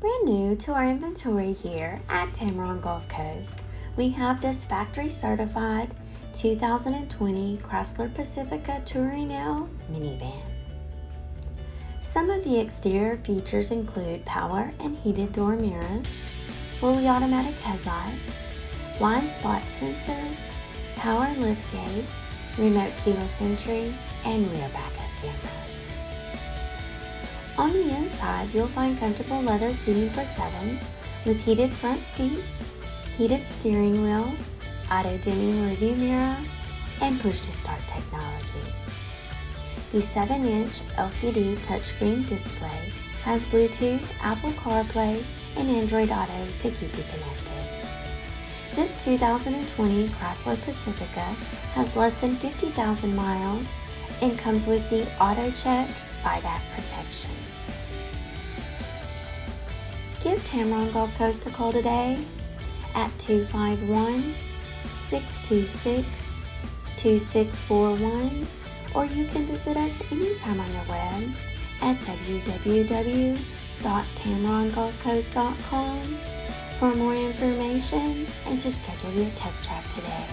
Brand new to our inventory here at Tameron Gulf Coast, we have this factory certified 2020 Chrysler Pacifica Touring L minivan. Some of the exterior features include power and heated door mirrors, fully automatic headlights, blind spot sensors, power liftgate, remote keyless entry, and rear backup camera. On the inside, you'll find comfortable leather seating for 7 with heated front seats, heated steering wheel, auto-dimming rearview mirror, and push-to-start technology. The 7-inch LCD touchscreen display has Bluetooth, Apple CarPlay, and Android Auto to keep you connected. This 2020 Chrysler Pacifica has less than 50,000 miles and comes with the AutoCheck Buyback Protection. Give Tameron Gulf Coast a call today at 251-626-2641, or you can visit us anytime on the web at www.tamerongulfcoast.com for more information and to schedule your test drive today.